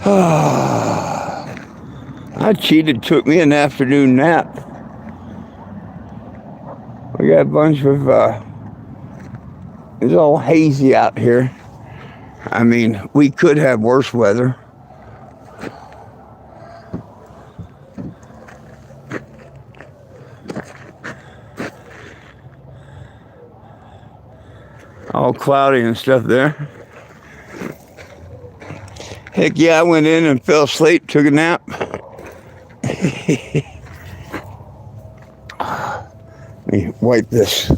I cheated, took me an afternoon nap. We got a bunch of, it's all hazy out here. I mean, we could have worse weather. All cloudy and stuff there. Heck yeah, I went in and fell asleep, took a nap. Let me wipe this.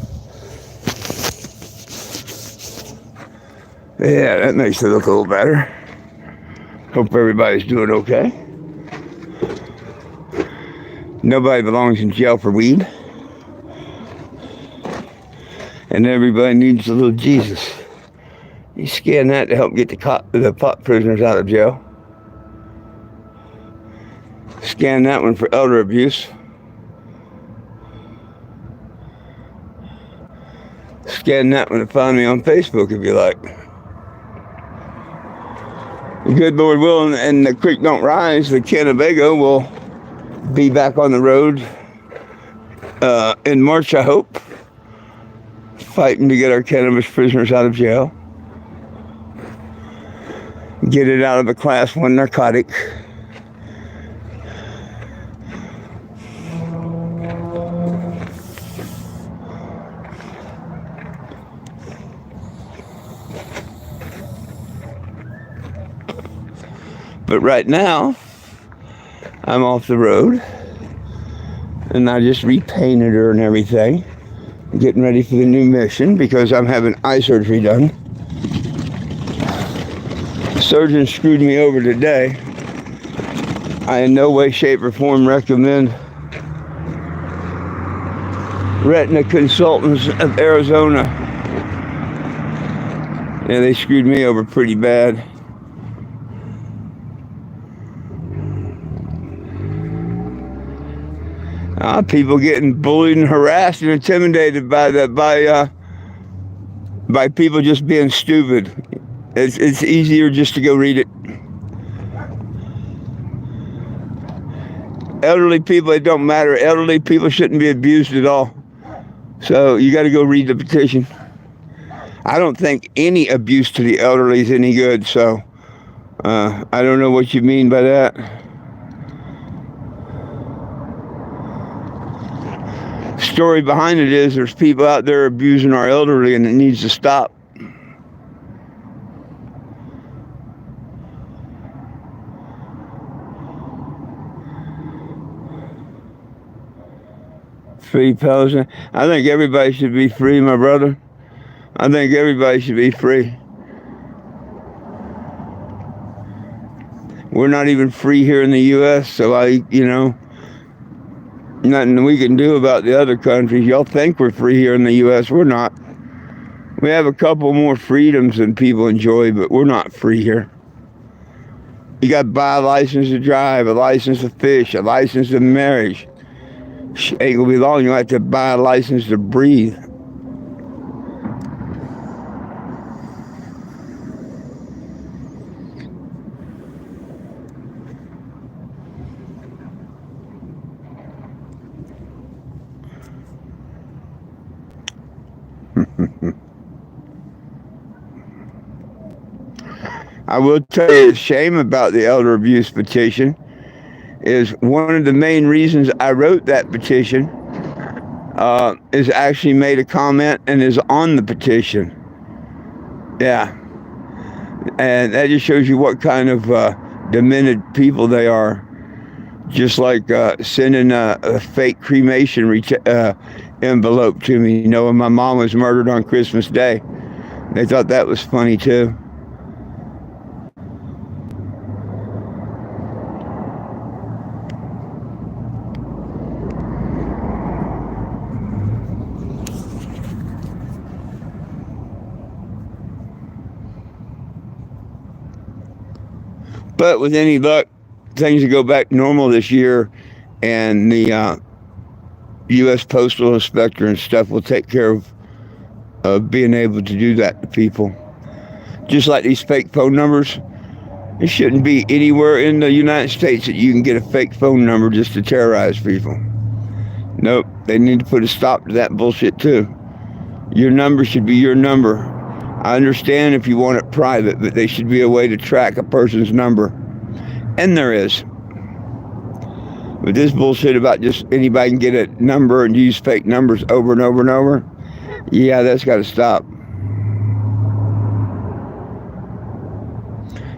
Yeah, that makes it look a little better. Hope everybody's doing okay. Nobody belongs in jail for weed. And everybody needs a little Jesus. You scan that to help get the pot prisoners out of jail. Scan that one for elder abuse. Scan that one to find me on Facebook if you like. The good Lord willing, and the creek don't rise, the Kennebago will be back on the road in March, I hope. Fighting to get our cannabis prisoners out of jail. Get it out of a class 1 narcotic. But right now, I'm off the road, and I just repainted her and everything. Getting ready for the new mission because I'm having eye surgery done. The surgeon screwed me over today. I in no way, shape, or form recommend Retina Consultants of Arizona. Yeah, they screwed me over pretty bad. People getting bullied and harassed and intimidated by people just being stupid. It's easier just to go read it. Elderly people, it don't matter. Elderly people shouldn't be abused at all. So you got to go read the petition. I don't think any abuse to the elderly is any good. So I don't know what you mean by that. Story behind it is there's people out there abusing our elderly and it needs to stop. Free Palestine. I think everybody should be free, my brother. I think everybody should be free. We're not even free here in the U.S., so nothing we can do about the other countries. Y'all think we're free here in the U.S. We're not. We have a couple more freedoms than people enjoy, but we're not free here. You got to buy a license to drive, a license to fish, a license to marriage. Ain't gonna be long, you'll have to buy a license to breathe. I will tell you the shame about the elder abuse petition is one of the main reasons I wrote that petition is actually made a comment and is on the petition. Yeah. And that just shows you what kind of demented people they are. Just like sending a fake cremation envelope to me, when my mom was murdered on Christmas Day. They thought that was funny too. But with any luck, things will go back normal this year, and the U.S. Postal Inspector and stuff will take care of being able to do that to people. Just like these fake phone numbers, It shouldn't be anywhere in the United States that you can get a fake phone number just to terrorize people. Nope, they need to put a stop to that bullshit too. Your number should be your number. I understand if you want it private, but there should be a way to track a person's number. And there is. But this bullshit about just anybody can get a number and use fake numbers over and over and over, yeah, that's got to stop.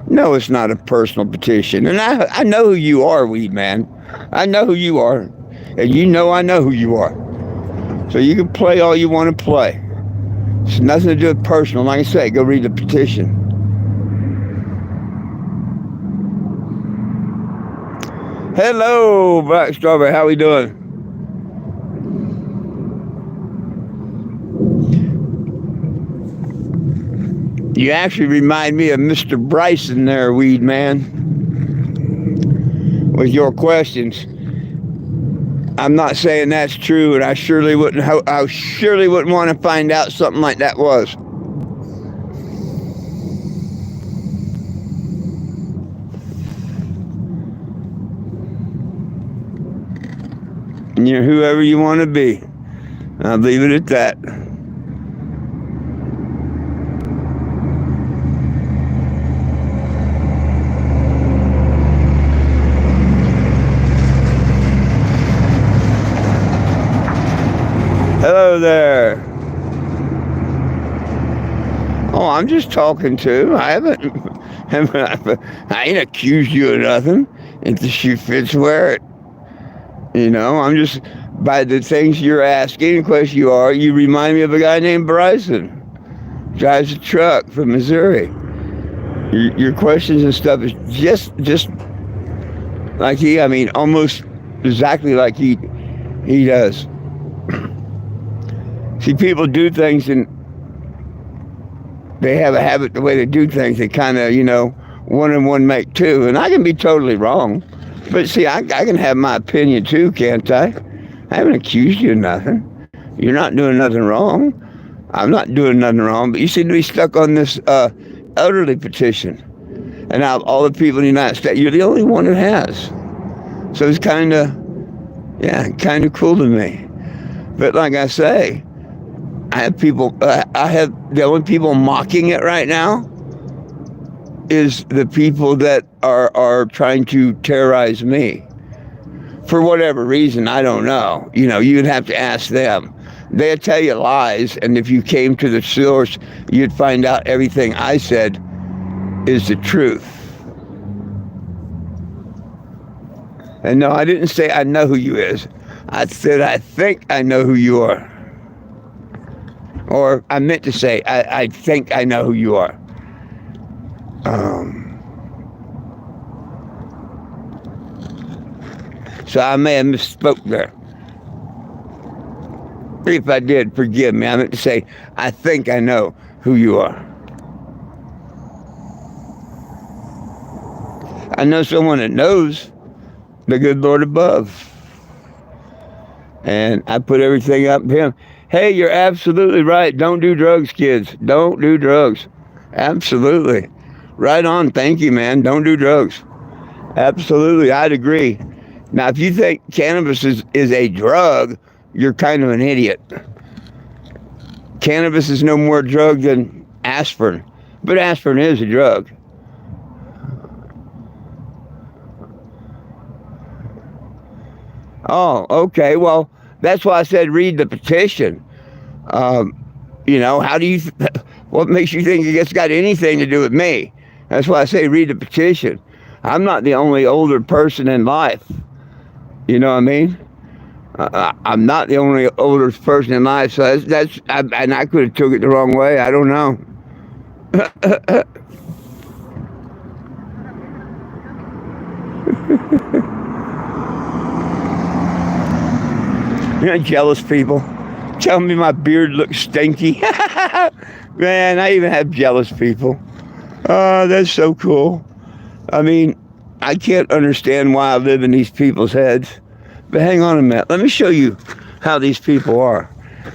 No, it's not a personal petition. And I know who you are, Weed Man. I know who you are. And you know I know who you are. So you can play all you want to play. It's nothing to do with personal. Like I say, go read the petition. Hello, Black Strawberry. How we doing? You actually remind me of Mr. Bryson there, Weed Man, with your questions. I'm not saying that's true, and I surely wouldn't want to find out something like that was. And you're whoever you want to be. I'll leave it at that. Hello there. Oh, I'm just talking to. I ain't accused you of nothing. If the shoe fits, wear it. You know, I'm just, by the things you're asking, of course you remind me of a guy named Bryson. Drives a truck from Missouri. Your questions and stuff is just like almost exactly like he does. See, people do things and they have a habit, the way they do things, they kind of, one and one make two. And I can be totally wrong. But see, I can have my opinion too, can't I? I haven't accused you of nothing. You're not doing nothing wrong. I'm not doing nothing wrong. But you seem to be stuck on this elderly petition. And out of all the people in the United States, you're the only one that has. So it's kind of cool to me. But like I say, I have the only people mocking it right now is the people that are trying to terrorize me. For whatever reason, I don't know. You'd have to ask them. They'll tell you lies, and if you came to the source, you'd find out everything I said is the truth. And no, I didn't say I know who you is. I said I think I know who you are. Or I meant to say, I think I know who you are. So I may have misspoke there. If I did, forgive me. I meant to say, I think I know who you are. I know someone that knows the good Lord above. And I put everything up to him. Hey, you're absolutely right. Don't do drugs, kids. Don't do drugs. Absolutely. Right on. Thank you, man. Don't do drugs. Absolutely. I'd agree. Now, if you think cannabis is a drug, you're kind of an idiot. Cannabis is no more drug than aspirin. But aspirin is a drug. Oh, okay. Well, that's why I said read the petition. How do you, what makes you think it's got anything to do with me? That's why I say read the petition. I'm not the only older person in life. You know what I mean? I'm not the only oldest person in life, so and I could have took it the wrong way. I don't know. Jealous people. Tell me my beard looks stinky. Man, I even have jealous people. Oh, that's so cool. I mean, I can't understand why I live in these people's heads. But hang on a minute. Let me show you how these people are.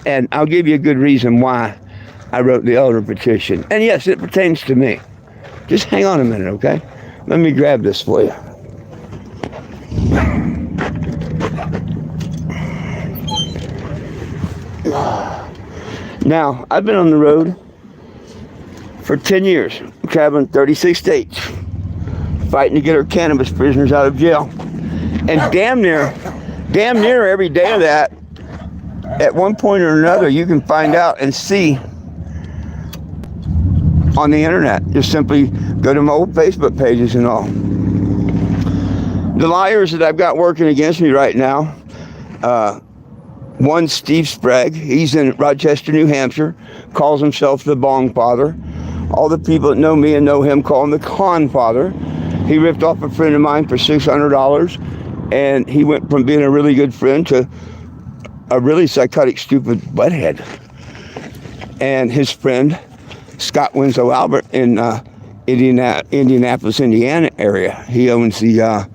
And I'll give you a good reason why I wrote the elder petition. And yes, it pertains to me. Just hang on a minute, okay? Let me grab this for you. Now, I've been on the road for 10 years, traveling 36 states, fighting to get our cannabis prisoners out of jail. And damn near every day of that, at one point or another, you can find out and see on the internet. Just simply go to my old Facebook pages and all. The liars that I've got working against me right now, one, Steve Sprague, he's in Rochester, New Hampshire, calls himself the Bong Father. All the people that know me and know him call him the Con Father. He ripped off a friend of mine for $600, and he went from being a really good friend to a really psychotic, stupid butthead. And his friend, Scott Winslow Albert, in Indianapolis, Indiana area, he owns the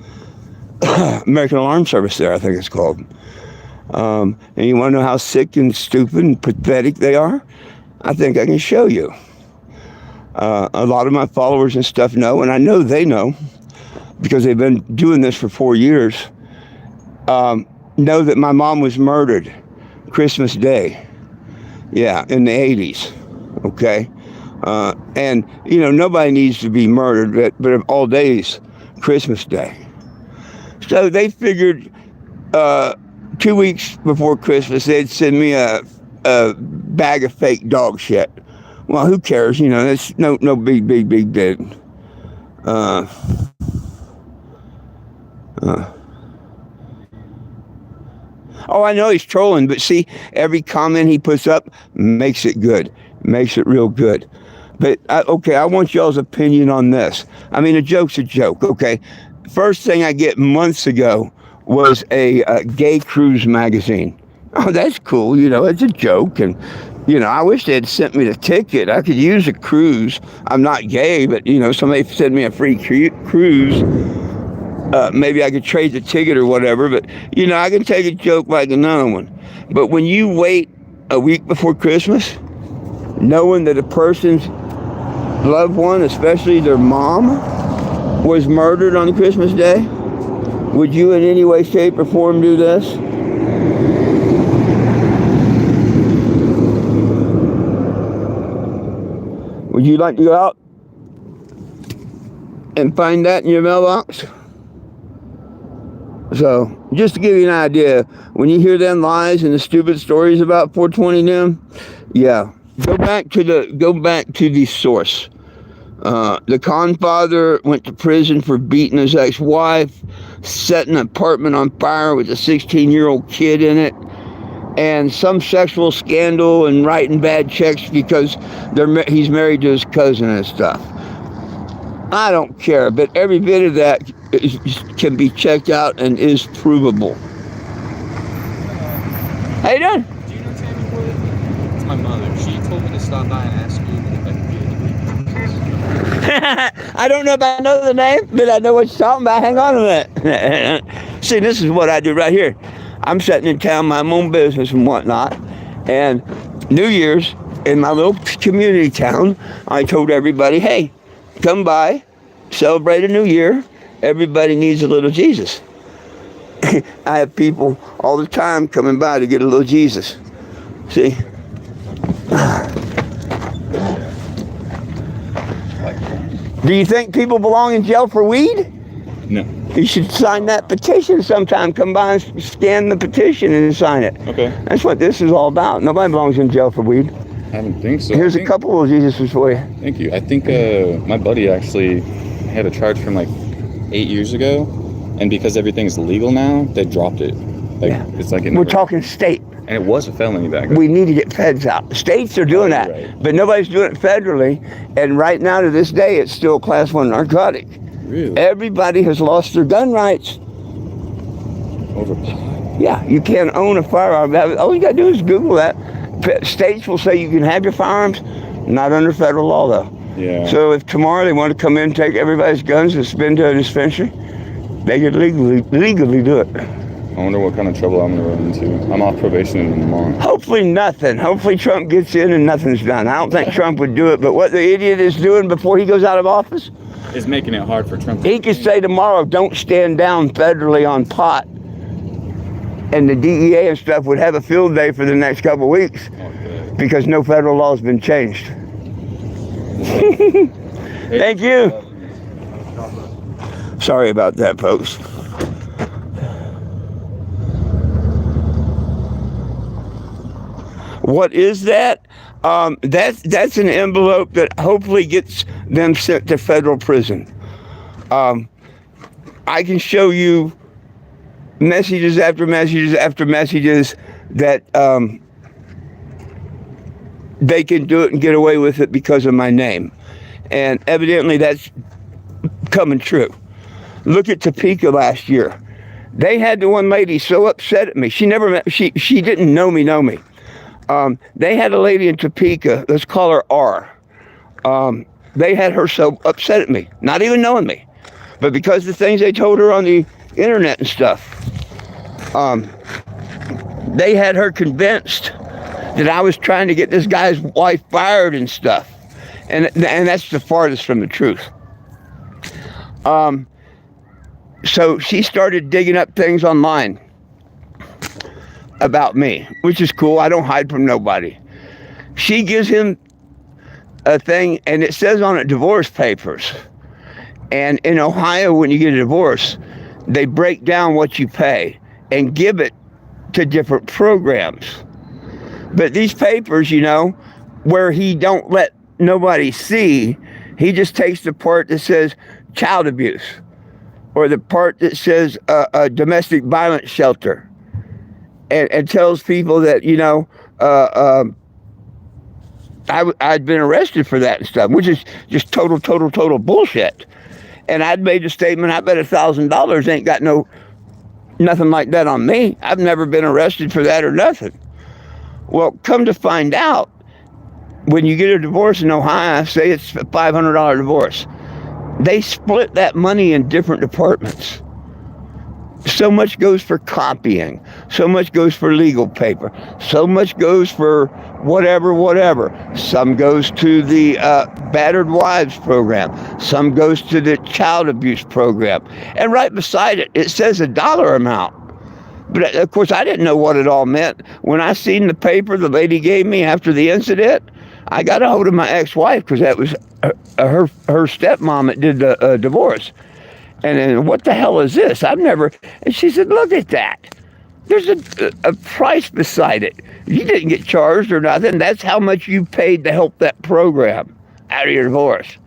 American Alarm Service there, I think it's called. And you want to know how sick and stupid and pathetic they are? I think I can show you. A lot of my followers and stuff know, and I know they know, because they've been doing this for 4 years, know that my mom was murdered Christmas Day. Yeah, in the 80s. Okay? And, you know, nobody needs to be murdered, but of all days, Christmas Day. So they figured 2 weeks before Christmas, they'd send me a bag of fake dog shit. Well, who cares? You know, that's no big deal. Oh, I know he's trolling, but see, every comment he puts up makes it good, makes it real good. But, okay, I want y'all's opinion on this. I mean, a joke's a joke, okay? First thing I get months ago was a gay cruise magazine. Oh, that's cool, you know, it's a joke. And, you know, I wish they had sent me the ticket. I could use a cruise. I'm not gay, but, you know, somebody send me a free cruise. Maybe I could trade the ticket or whatever, but, you know, I can take a joke like another one. But when you wait a week before Christmas, knowing that a person's loved one, especially their mom, was murdered on Christmas Day, would you in any way, shape, or form do this? Would you like to go out and find that in your mailbox? So, just to give you an idea, when you hear them lies and the stupid stories about 420 them, yeah, go back to the source. The Con Father went to prison for beating his ex-wife, setting an apartment on fire with a 16-year-old kid in it, and some sexual scandal and writing bad checks because he's married to his cousin and stuff. I don't care, but every bit of that can be checked out and is provable. How you doing? Do you know Tammy Wood? It's my mother. She told me to stop by and ask you if I could get you. I don't know if I know the name, but I know what you're talking about. Hang on a minute. See, this is what I do right here. I'm sitting in town, my own business and whatnot, and New Year's in my little community town, I told everybody, hey, come by, celebrate a new year. Everybody needs a little Jesus. I have people all the time coming by to get a little Jesus. See? Do you think people belong in jail for weed? No. You should sign that petition sometime. Come by and scan the petition and sign it. Okay. That's what this is all about. Nobody belongs in jail for weed. I don't think so. Here's a couple of Jesuses for you. Thank you. I think my buddy actually had a charge from like 8 years ago, and because everything's legal now, they dropped it. Like, yeah. It's like we're talking state. And it was a felony back then. We need to get feds out. States are doing that, right. But nobody's doing it federally. And right now to this day, it's still Class 1 narcotic. Really? Everybody has lost their gun rights. Over. Yeah, you can't own a firearm. All you got to do is Google that. States will say you can have your firearms, not under federal law though. Yeah. So if tomorrow they want to come in and take everybody's guns and spin to a dispensary, they could legally do it. I wonder what kind of trouble I'm going to run into. I'm off probation in a month. Hopefully nothing. Hopefully Trump gets in and nothing's done. I don't think Trump would do it, but what the idiot is doing before he goes out of office, is making it hard for Trump. He could say tomorrow, don't stand down federally on pot. And the DEA and stuff would have a field day for the next couple of weeks because no federal law has been changed. Thank you. Sorry about that, folks. What is that? That's an envelope that hopefully gets them sent to federal prison. I can show you messages after messages after messages that they can do it and get away with it because of my name. And evidently that's coming true. Look at Topeka last year. They had the one lady so upset at me. She didn't know me. They had a lady in Topeka, let's call her R. They had her so upset at me, not even knowing me, but because the things they told her on the internet and stuff. They had her convinced that I was trying to get this guy's wife fired and stuff. And that's the farthest from the truth. So she started digging up things online about me, which is cool. I don't hide from nobody. She gives him a thing, and it says on it divorce papers. And in Ohio, when you get a divorce, they break down what you pay and give it to different programs. But these papers, where he don't let nobody see, he just takes the part that says child abuse or the part that says domestic violence shelter and tells people that, I'd been arrested for that and stuff, which is just total bullshit. And I'd made a statement, I bet $1,000 ain't got nothing like that on me. I've never been arrested for that or nothing. Well, come to find out, when you get a divorce in Ohio, say it's a $500 divorce, they split that money in different departments. So much goes for copying, so much goes for legal paper, so much goes for whatever. Some goes to the battered wives program, some goes to the child abuse program. And right beside it, it says a dollar amount. But of course, I didn't know what it all meant. When I seen the paper the lady gave me after the incident, I got a hold of my ex-wife, because that was her stepmom that did the divorce. And then, what the hell is this? And she said, look at that. There's a price beside it. You didn't get charged or nothing. That's how much you paid to help that program out of your divorce.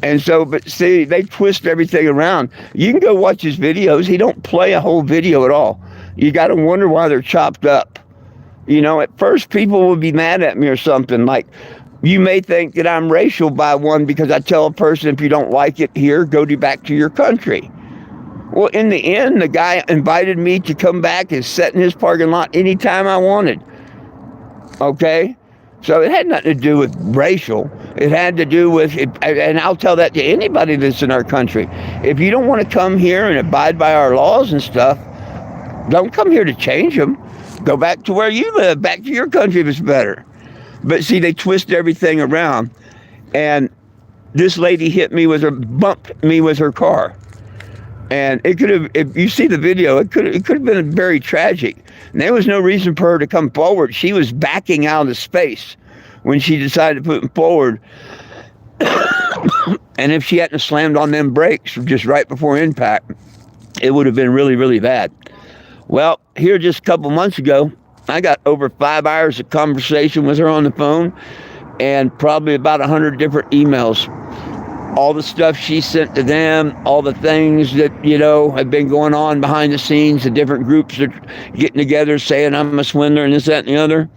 And so, but see, they twist everything around. You can go watch his videos. He don't play a whole video at all. You got to wonder why they're chopped up. At first people would be mad at me or something. Like, you may think that I'm racial by one because I tell a person, if you don't like it here, go back to your country. Well, in the end, the guy invited me to come back and sit in his parking lot anytime I wanted. Okay? So it had nothing to do with racial. It had to do with, and I'll tell that to anybody that's in our country. If you don't want to come here and abide by our laws and stuff, don't come here to change them. Go back to where you live, back to your country if it's better. But see, they twist everything around. And this lady bumped me with her car. And it could have, if you see the video, it could have been very tragic. And there was no reason for her to come forward. She was backing out of space when she decided to put forward. And if she hadn't slammed on them brakes just right before impact, it would have been really, really bad. Well, here just a couple months ago, I got over 5 hours of conversation with her on the phone and probably about 100 different emails. All the stuff she sent to them, all the things that, have been going on behind the scenes, the different groups that are getting together saying I'm a swindler and this, that, and the other.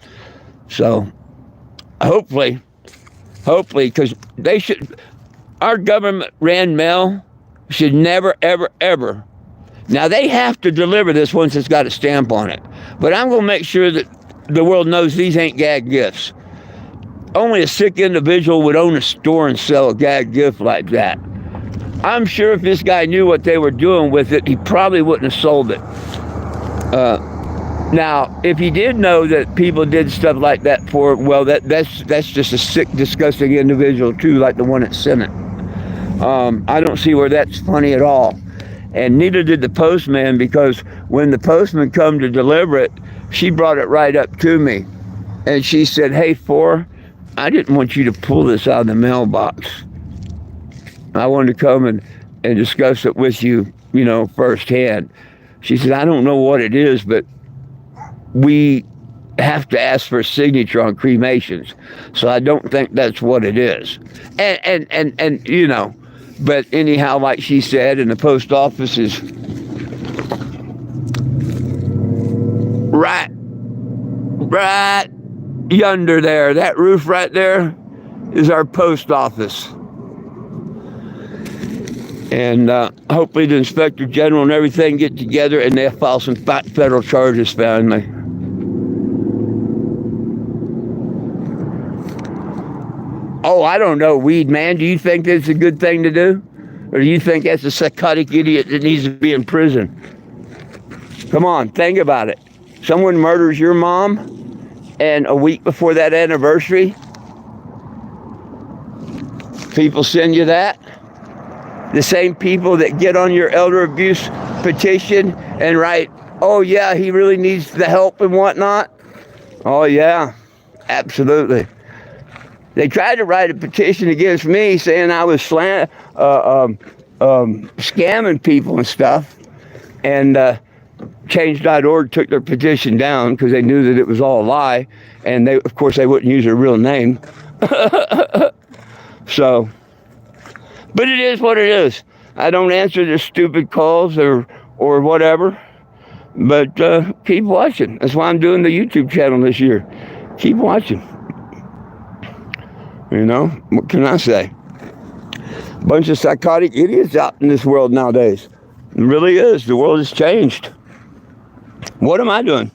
So hopefully, because our government ran mail should never, ever. Now, they have to deliver this once it's got a stamp on it. But I'm going to make sure that the world knows these ain't gag gifts. Only a sick individual would own a store and sell a gag gift like that. I'm sure if this guy knew what they were doing with it, he probably wouldn't have sold it. Now, if he did know that people did stuff like that that's just a sick, disgusting individual too, like the one that sent it. I don't see where that's funny at all. And neither did the postman, because when the postman come to deliver it, she brought it right up to me. And she said, "Hey, I didn't want you to pull this out of the mailbox. I wanted to come and discuss it with you, firsthand." She said, "I don't know what it is, but we have to ask for a signature on cremations. So I don't think that's what it is." And but anyhow, like she said, and the post office is right yonder there. That roof right there is our post office. And hopefully the inspector general and everything get together and they'll file some federal charges finally. Oh, I don't know, Weed Man. Do you think that's a good thing to do? Or do you think that's a psychotic idiot that needs to be in prison? Come on, think about it. Someone murders your mom, and a week before that anniversary, people send you that. The same people that get on your elder abuse petition and write, "Oh yeah, he really needs the help and whatnot." Oh yeah, absolutely. They tried to write a petition against me saying I was scamming people and stuff. And Change.org took their petition down because they knew that it was all a lie. And of course, they wouldn't use their real name. So, but it is what it is. I don't answer their stupid calls or whatever. But keep watching. That's why I'm doing the YouTube channel this year. Keep watching. What can I say? Bunch of psychotic idiots out in this world nowadays. It really is. The world has changed. What am I doing?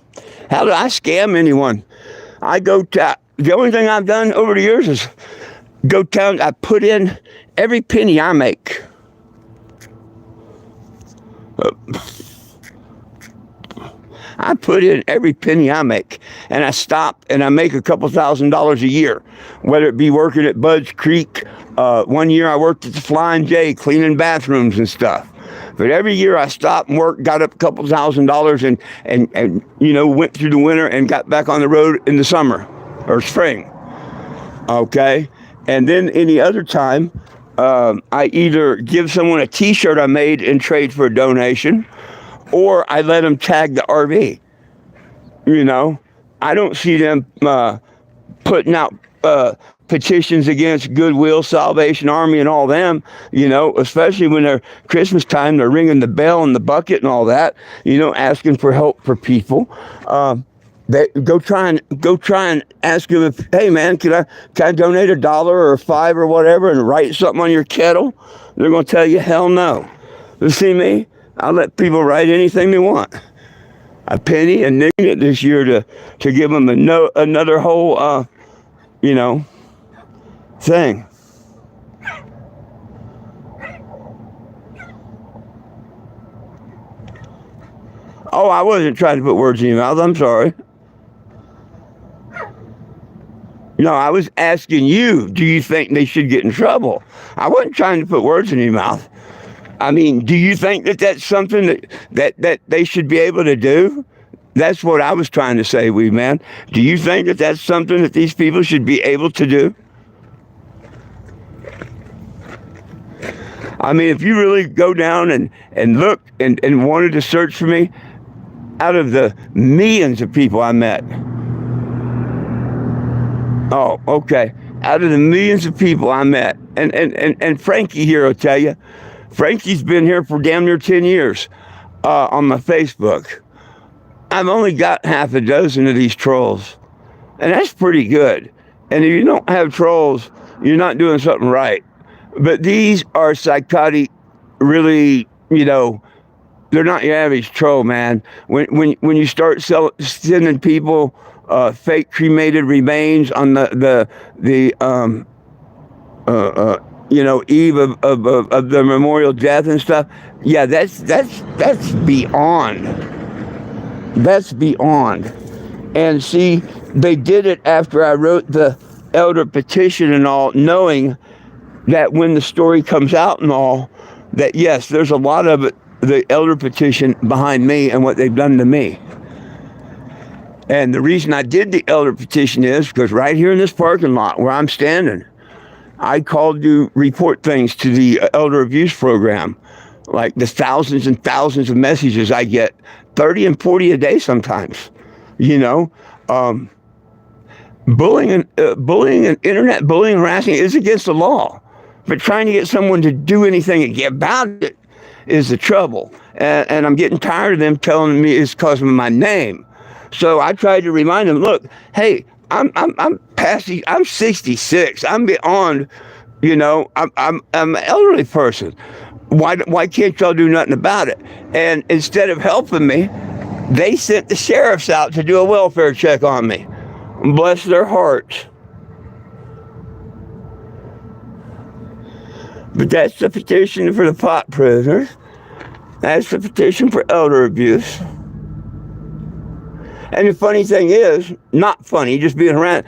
How do I scam anyone? The only thing I've done over the years is go down. I put in every penny I make. I put in every penny I make, and I stop and I make a couple $1,000s a year, whether it be working at Bud's Creek. One year I worked at the Flying J cleaning bathrooms and stuff. But every year I stopped and worked, got up a couple $1,000s and went through the winter and got back on the road in the summer or spring. Okay. And then any other time, I either give someone a t-shirt I made and trade for a donation, or I let them tag the RV. I don't see them putting out petitions against Goodwill, Salvation Army, and all them, especially when they're Christmas time, they're ringing the bell and the bucket and all that, asking for help for people. They go try and ask them if, "Hey man, can I donate $1 or $5 or whatever and write something on your kettle?" They're going to tell you, hell no. You see me? I'll let people write anything they want. A penny, and nicking it this year to give them another whole, thing. Oh, I wasn't trying to put words in your mouth. I'm sorry. No, I was asking you, do you think they should get in trouble? I wasn't trying to put words in your mouth. I mean, do you think that that's something that they should be able to do? That's what I was trying to say, Wee Man. Do you think that that's something that these people should be able to do? I mean, if you really go down and look and wanted to search for me, out of the millions of people I met. Oh, okay. Out of the millions of people I met, and Frankie here will tell you, Frankie's been here for damn near 10 years on my Facebook. I've only got half a dozen of these trolls, and that's pretty good. And if you don't have trolls, you're not doing something right. But these are psychotic, really, they're not your average troll, man. When you start sending people fake cremated remains on the eve of the memorial death and stuff, yeah, that's beyond. That's beyond. And see, they did it after I wrote the elder petition and all, knowing that when the story comes out and all, that yes, there's a lot of it, the elder petition behind me and what they've done to me. And the reason I did the elder petition is because right here in this parking lot where I'm standing, I called to report things to the elder abuse program, like the thousands and thousands of messages I get, 30 and 40 a day sometimes, you know. Bullying and internet bullying and harassing is against the law. But trying to get someone to do anything about it is the trouble. And I'm getting tired of them telling me it's because of my name. So I tried to remind them, look, hey, I'm past I'm 66. I'm beyond, you know, I'm an elderly person. Why can't y'all do nothing about it? And instead of helping me, they sent the sheriffs out to do a welfare check on me. Bless their hearts. But that's the petition for the pot prisoners. That's the petition for elder abuse. And the funny thing is, not funny, just being around,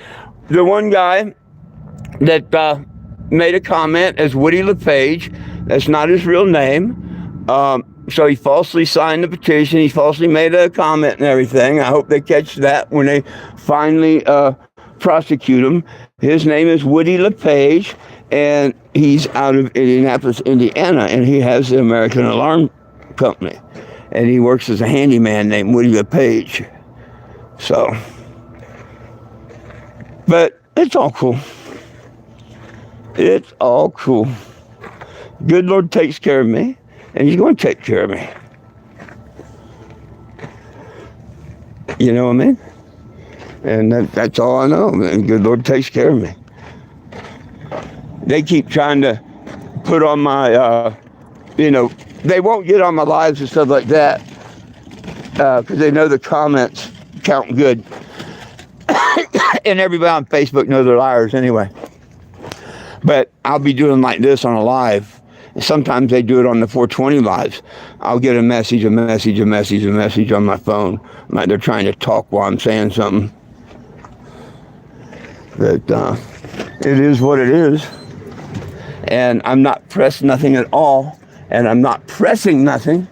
the one guy that made a comment as Woody LePage, that's not his real name. So he falsely signed the petition. He falsely made a comment and everything. I hope they catch that when they finally prosecute him. His name is Woody LePage, and he's out of Indianapolis, Indiana, and he has the American Alarm Company. And he works as a handyman named Woody LePage. So, but it's all cool. It's all cool. Good Lord takes care of me, and he's going to take care of me. You know what I mean? And that's all I know. And good Lord takes care of me. They keep trying to put on my, you know, they won't get on my lives and stuff like that because they know the comments count good. And everybody on Facebook knows they're liars anyway. But I'll be doing like this on a live. Sometimes they do it on the 420 lives. I'll get a message on my phone. Like they're trying to talk while I'm saying something. But it is what it is. And I'm not pressed nothing at all. And I'm not pressing nothing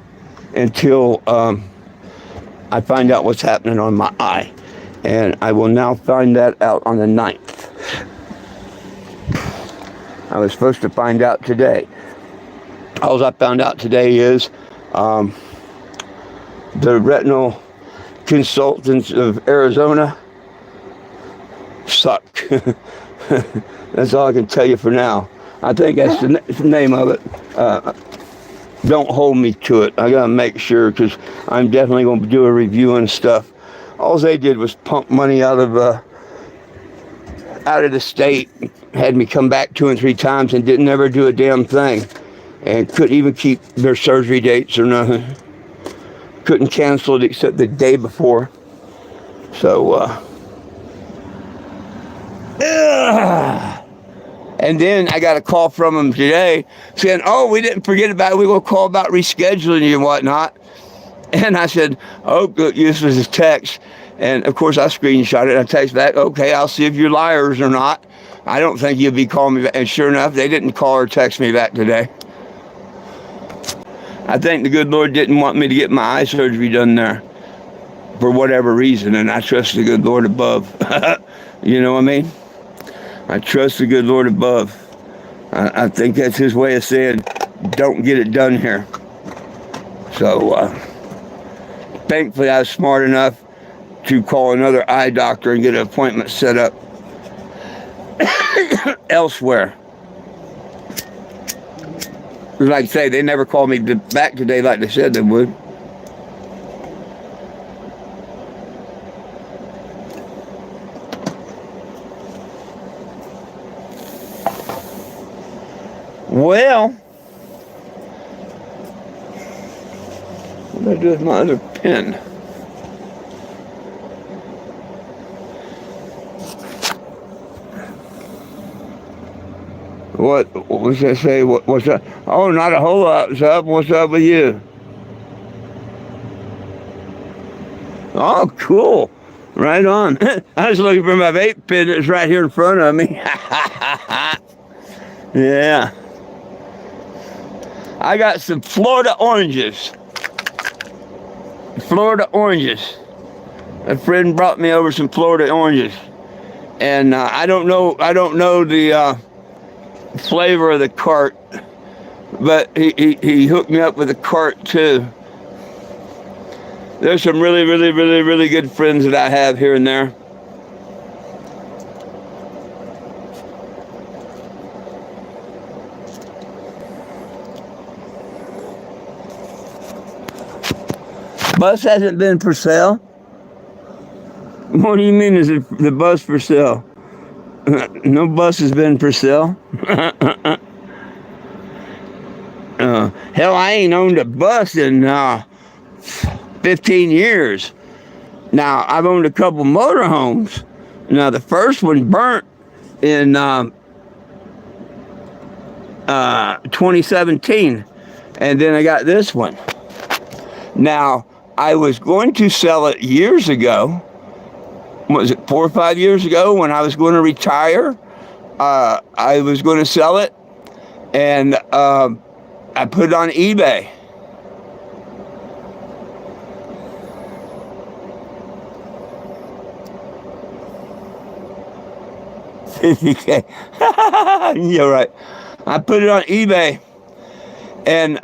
until I find out what's happening on my eye. And I will now find that out on the 9th. I was supposed to find out today. All I found out today is the retinal consultants of Arizona suck. That's all I can tell you for now. I think that's the name of it. Don't hold me to it. I gotta make sure because I'm definitely going to do a review and stuff. All they did was pump money out of the state, had me come back 2 and 3 times and didn't ever do a damn thing. And couldn't even keep their surgery dates or nothing. Couldn't cancel it except the day before. So, and then I got a call from them today saying, oh, we didn't forget about it. We're going to call about rescheduling you and whatnot. And I said, oh, this was a text. And, of course, I screenshot it. I text back, okay, I'll see if you're liars or not. I don't think you'll be calling me back. And sure enough, they didn't call or text me back today. I think the good Lord didn't want me to get my eye surgery done there for whatever reason. And I trust the good Lord above. You know what I mean? I trust the good Lord above. I think that's his way of saying, don't get it done here. So, thankfully, I was smart enough to call another eye doctor and get an appointment set up elsewhere. Like I say, they never called me back today like they said they would. Well, what did I do with my other pen? What was I say? What's up? Oh, not a whole lot's up. What's up with you? Oh, cool. Right on. I was looking for my vape pen that's right here in front of me. Yeah. I got some Florida oranges. Florida oranges. A friend brought me over some Florida oranges, and I don't know the flavor of the cart, but he hooked me up with a cart too. There's some really good friends that I have here and there. Bus hasn't been for sale. What do you mean is the bus for sale? No bus has been for sale. Hell, I ain't owned a bus in 15 years. Now, I've owned a couple motorhomes. Now, the first one burnt in 2017. And then I got this one. Now, I was going to sell it years ago. Was it 4 or 5 years ago when I was going to retire? I was going to sell it, and I put it on eBay. $50K. You're right. I put it on eBay, and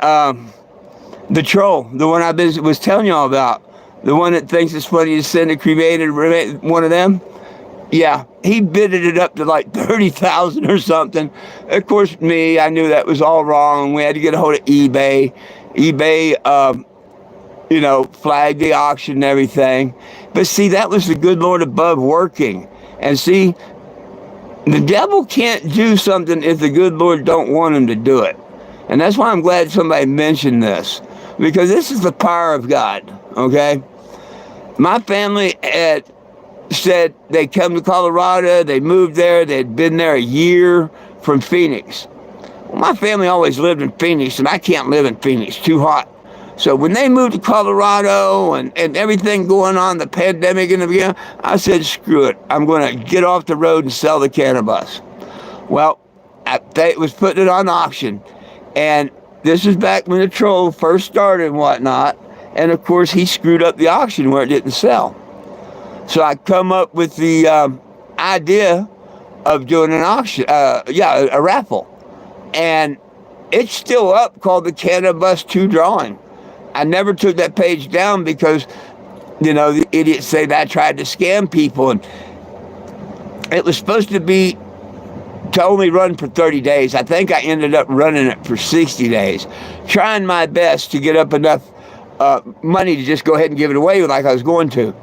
the troll, the one I was telling y'all about, the one that thinks it's funny to send a cremated one of them, yeah, he bidded it up to like 30,000 or something. Of course, I knew that was all wrong. We had to get a hold of eBay. eBay, flagged the auction and everything. But see, that was the good Lord above working. And see, the devil can't do something if the good Lord don't want him to do it. And that's why I'm glad somebody mentioned this, because this is the power of God, okay? My family had said they come to Colorado, they moved there, they'd been there a year from Phoenix. Well, my family always lived in Phoenix, and I can't live in Phoenix, too hot. So when they moved to Colorado and everything going on, the pandemic and everything, I said, screw it. I'm going to get off the road and sell the cannabis. Well, they was putting it on auction. And this is back when the troll first started and whatnot. And, of course, he screwed up the auction where it didn't sell. So I come up with the idea of doing an auction, a raffle. And it's still up, called the Cannabis 2 Drawing. I never took that page down because, the idiots say that I tried to scam people. And it was supposed to be to only run for 30 days. I think I ended up running it for 60 days, trying my best to get up enough money to just go ahead and give it away like I was going to.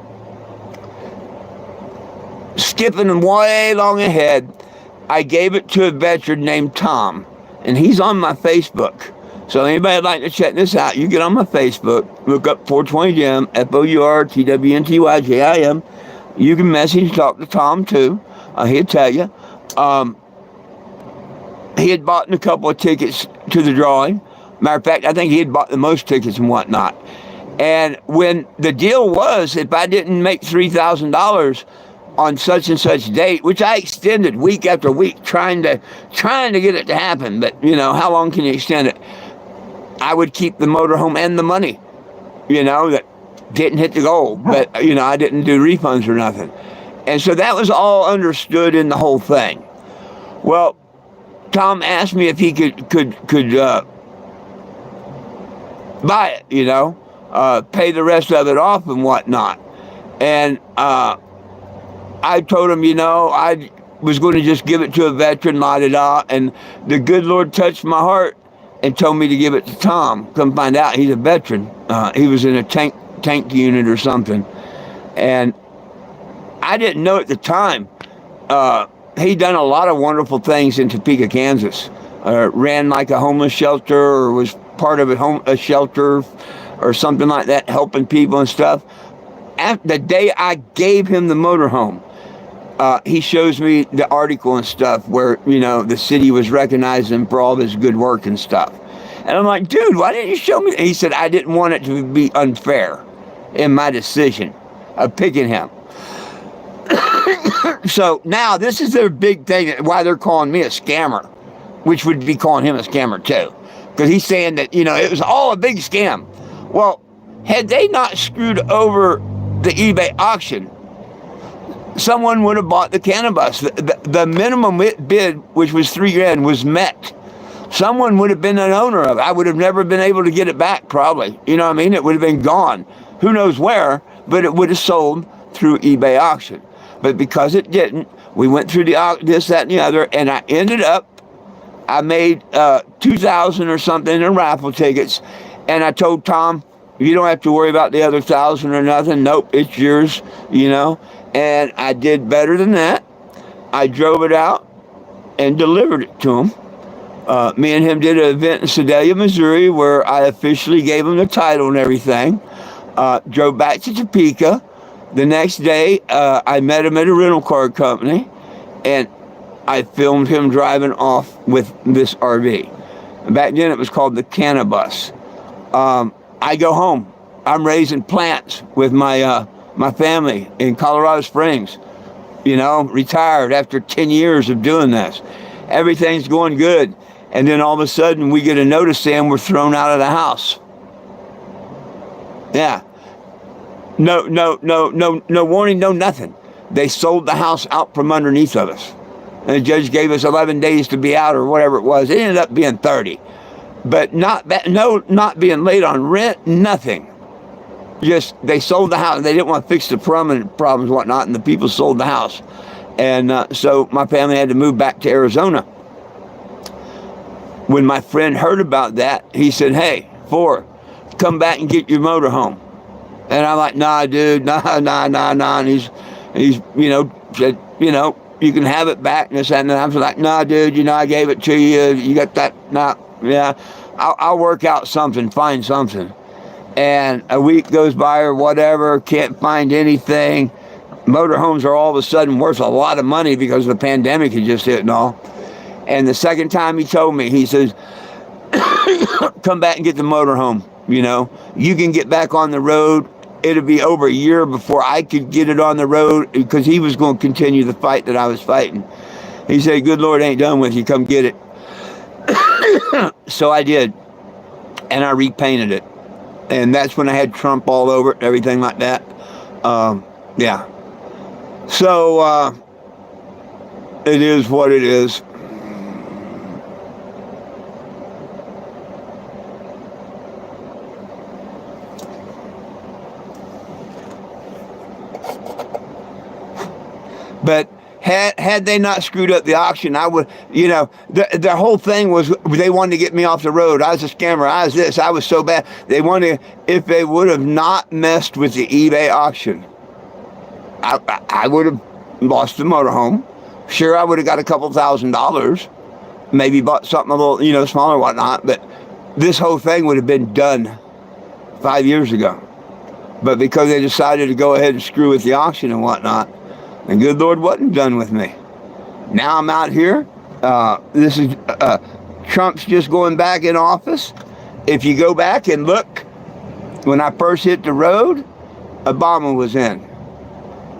Skipping way long ahead, I gave it to a veteran named Tom, and he's on my Facebook. So anybody would like to check this out, you get on my Facebook, look up 420 Jim, FOURTWNTYJIM. You can message, talk to Tom too. He'll tell you. He had bought a couple of tickets to the drawing. Matter of fact, I think he had bought the most tickets and whatnot. And when the deal was, if I didn't make $3,000 on such and such date, which I extended week after week, trying to get it to happen, but how long can you extend it? I would keep the motorhome and the money, that didn't hit the goal, but I didn't do refunds or nothing. And so that was all understood in the whole thing. Well, Tom asked me if he could buy it, pay the rest of it off and whatnot. And I told him, I was going to just give it to a veteran, la-da-da, and the good Lord touched my heart and told me to give it to Tom. Come find out, he's a veteran. He was in a tank unit or something. And I didn't know at the time. He'd done a lot of wonderful things in Topeka, Kansas. Ran like a homeless shelter, or was part of a shelter or something like that, helping people and stuff. After the day I gave him the motorhome, he shows me the article and stuff where, the city was recognizing him for all his good work and stuff. And I'm like, dude, why didn't you show me? He said, I didn't want it to be unfair in my decision of picking him. So now this is their big thing, why they're calling me a scammer. which would be calling him a scammer too, because he's saying that, it was all a big scam. Well, had they not screwed over the eBay auction, someone would have bought the cannabis. The minimum bid, which was $3,000, was met. Someone would have been an owner of it. I would have never been able to get it back, probably. You know what I mean? It would have been gone. Who knows where, but it would have sold through eBay auction. But because it didn't, we went through this, that, and the other, and I made 2,000 or something in raffle tickets, and I told Tom, you don't have to worry about the other 1,000 or nothing. Nope, it's yours, And I did better than that. I drove it out and delivered it to him. Me and him did an event in Sedalia, Missouri, where I officially gave him the title and everything. Drove back to Topeka. The next day, I met him at a rental car company, and I filmed him driving off with this RV. Back then, it was called the Cannabis. I go home. I'm raising plants with my family in Colorado Springs. Retired after 10 years of doing this. Everything's going good. And then all of a sudden, we get a notice saying we're thrown out of the house. Yeah. No warning, no nothing. They sold the house out from underneath of us. And the judge gave us 11 days to be out or whatever it was. It ended up being 30. But not being late on rent, nothing. Just, they sold the house. They didn't want to fix the plumbing problems and whatnot, and the people sold the house. And so my family had to move back to Arizona. When my friend heard about that, he said, hey, come back and get your motorhome. And I'm like, nah, dude, nah. And he's said, you can have it back. And this, and I was like, nah, dude, I gave it to you. You got that? Nah, yeah. I'll work out something, find something. And a week goes by or whatever, can't find anything. Motorhomes are all of a sudden worth a lot of money because the pandemic had just hit and all. And the second time he told me, he says, come back and get the motorhome. You can get back on the road. It'll be over a year before I could get it on the road, because he was going to continue the fight that I was fighting. He said, good Lord ain't done with you. Come get it. So I did. And I repainted it. And that's when I had Trump all over it and everything like that. Yeah. So it is what it is. But had they not screwed up the auction, I would, the whole thing was they wanted to get me off the road. I was a scammer. I was this. I was so bad. They wanted, if they would have not messed with the eBay auction, I would have lost the motorhome. Sure, I would have got a couple $1,000, maybe bought something a little, smaller or whatnot. But this whole thing would have been done 5 years ago. But because they decided to go ahead and screw with the auction and whatnot, the good Lord wasn't done with me. Now I'm out here. This is Trump's just going back in office. If you go back and look, when I first hit the road, Obama was in.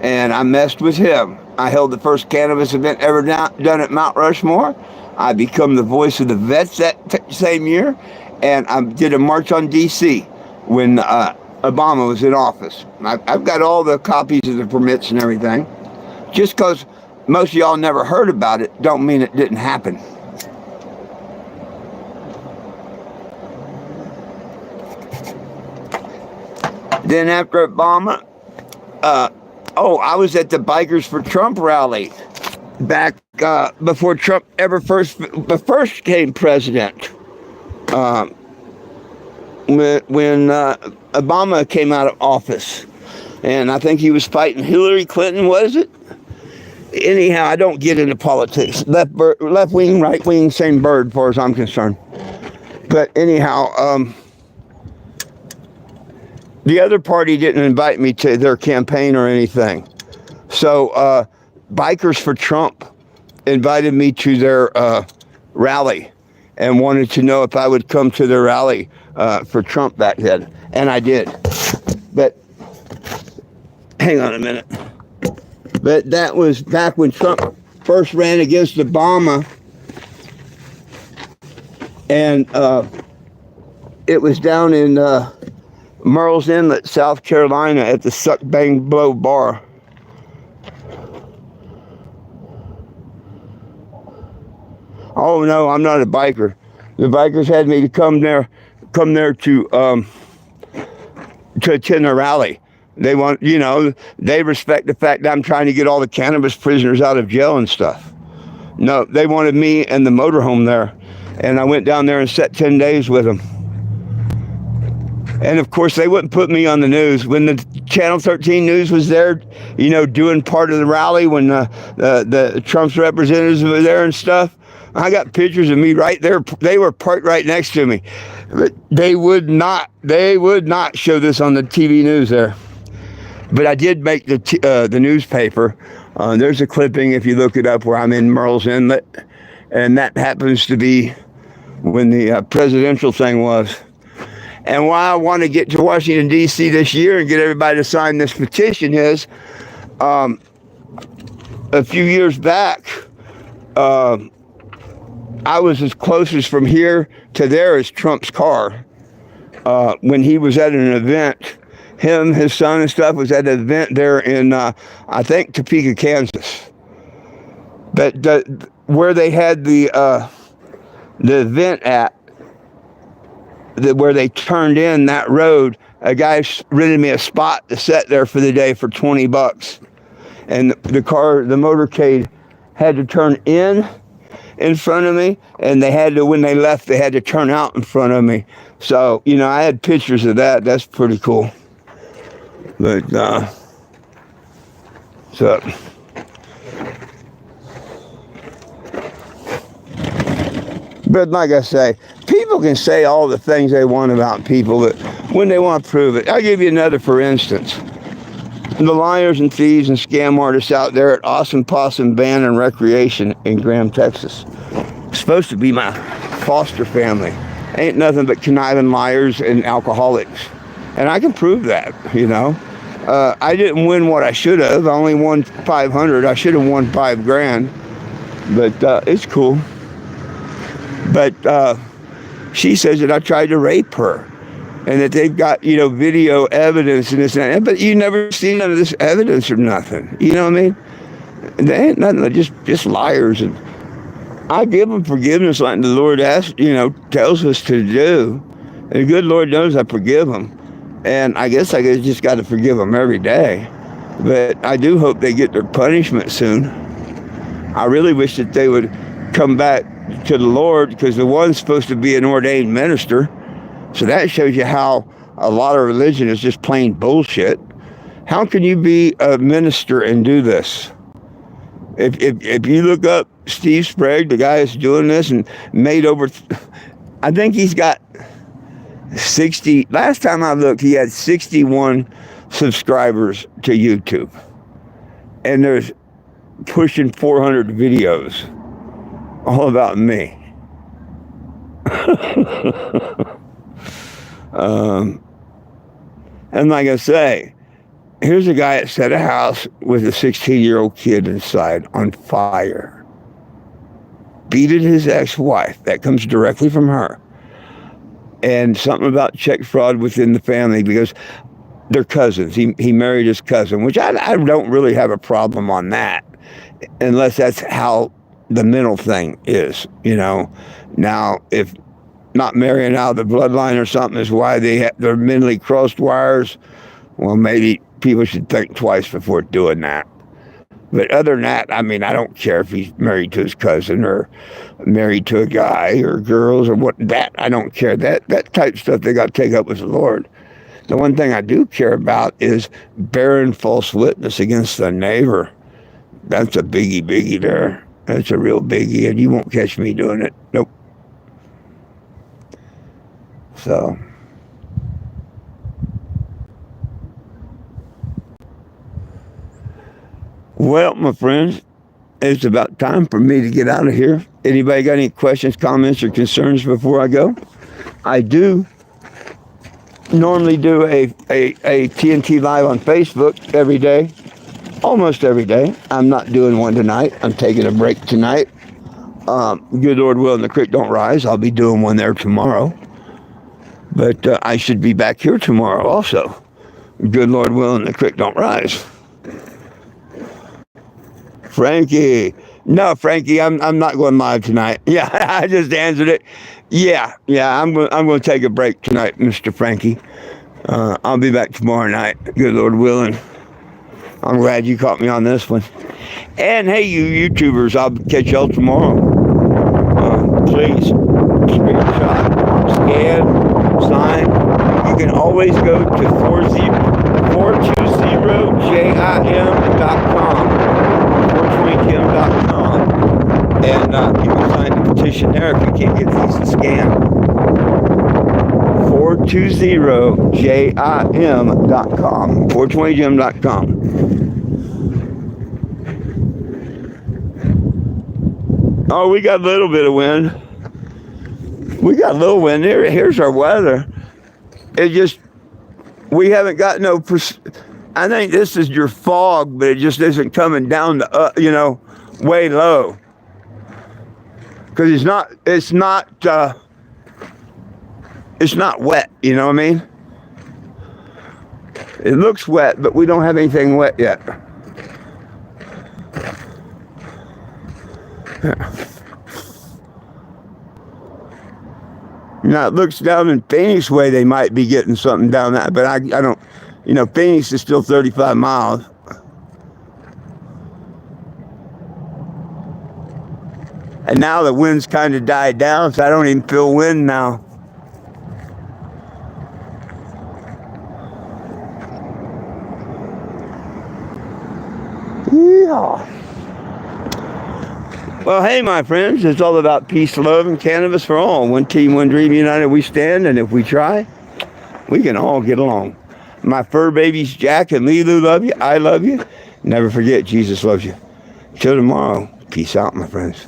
And I messed with him. I held the first cannabis event ever done at Mount Rushmore. I become the voice of the vets that same year. And I did a march on D.C. when Obama was in office. I've got all the copies of the permits and everything. Just because most of y'all never heard about it, don't mean it didn't happen. Then after Obama, I was at the Bikers for Trump rally back before Trump ever first became president. When Obama came out of office, and I think he was fighting Hillary Clinton, was it? Anyhow, I don't get into politics. Left wing, right wing, same bird, as far as I'm concerned. But anyhow, the other party didn't invite me to their campaign or anything. So Bikers for Trump invited me to their rally and wanted to know if I would come to their rally for Trump back then. And I did. But hang on a minute. But that was back when Trump first ran against Obama. And it was down in Murrells Inlet, South Carolina, at the Suck Bang Blow Bar. Oh no, I'm not a biker. The bikers had me to come there to attend a rally. They want, they respect the fact that I'm trying to get all the cannabis prisoners out of jail and stuff. No, they wanted me and the motorhome there, and I went down there and sat 10 days with them. And of course, they wouldn't put me on the news. When the Channel 13 news was there, doing part of the rally, when the Trump's representatives were there and stuff, I got pictures of me right there. They were parked right next to me. But they would not show this on the TV news there. But I did make the newspaper. There's a clipping, if you look it up, where I'm in Murrells Inlet. And that happens to be when the presidential thing was. And why I want to get to Washington, D.C. this year and get everybody to sign this petition is, a few years back, I was as close as from here to there as Trump's car. When he was at an event, him, his son and stuff was at an event there in, I think, Topeka, Kansas. But where they had the event at, where they turned in that road, a guy rented me a spot to sit there for the day for $20. And the motorcade had to turn in front of me, and they had to, when they left, they had to turn out in front of me. So, I had pictures of that. That's pretty cool. But, but like I say, people can say all the things they want about people, but when they want to prove it, I'll give you another for instance. The liars and thieves and scam artists out there at Awesome Possum Band and Recreation in Graham, Texas. It's supposed to be my foster family. Ain't nothing but conniving liars and alcoholics. And I can prove that, I didn't win what I should have. I only won $500. I should have won $5,000. But it's cool. But she says that I tried to rape her. And that they've got, video evidence and this and that. But you never see none of this evidence or nothing. You know what I mean? They ain't nothing but just liars. And I give them forgiveness like the Lord asks, tells us to do. And the good Lord knows I forgive them. And I guess I just got to forgive them every day. But I do hope they get their punishment soon. I really wish that they would come back to the Lord, because the one's supposed to be an ordained minister. So that shows you how a lot of religion is just plain bullshit. How can you be a minister and do this? If you look up Steve Sprague, the guy that's doing this and made over, I think he's got 60, last time I looked, he had 61 subscribers to YouTube. And there's pushing 400 videos all about me. And like I say, here's a guy that set a house with a 16-year-old kid inside on fire. Beated his ex-wife. That comes directly from her. And something about check fraud within the family, because they're cousins. He married his cousin, which I don't really have a problem on that, unless that's how the mental thing is, Now, if not marrying out of the bloodline or something is why they're mentally crossed wires, well, maybe people should think twice before doing that. But other than that, I don't care if he's married to his cousin or married to a guy or girls or what. That I don't care. That type of stuff they got to take up with the Lord. The one thing I do care about is bearing false witness against the neighbor. That's a biggie there. That's a real biggie, and you won't catch me doing it. Nope. So, well, my friends, it's about time for me to get out of here. Anybody got any questions, comments, or concerns before I go? I do normally do a TNT Live on Facebook every day, almost every day. I'm not doing one tonight. I'm taking a break tonight. Good Lord willing, the creek don't rise. I'll be doing one there tomorrow. But I should be back here tomorrow also. Good Lord willing, the creek don't rise. Frankie. No, Frankie, I'm not going live tonight. Yeah, I just answered it. Yeah, I'm going to take a break tonight, Mr. Frankie. I'll be back tomorrow night. Good Lord willing. I'm glad you caught me on this one. And hey, you YouTubers, I'll catch y'all tomorrow. Please, screenshot, scan, sign. You can always go to 420jim.com, 420jim.com, and you can sign the petition there if you can't get these to scan. 420jim.com, 420jim.com. Oh, we got a little bit of wind. We got a little wind. Here's our weather. We haven't got no, I think this is your fog, but it just isn't coming down to, way low. Because it's not wet, you know what I mean? It looks wet, but we don't have anything wet yet. Yeah. Now it looks down in Phoenix way they might be getting something down that, but I don't, Phoenix is still 35 miles. And now the wind's kind of died down, so I don't even feel wind now. Yeah. Well, hey, my friends, it's all about peace, love, and cannabis for all. One team, one dream, united we stand, and if we try, we can all get along. My fur babies, Jack and Lilu, love you. I love you. Never forget, Jesus loves you. Till tomorrow, peace out, my friends.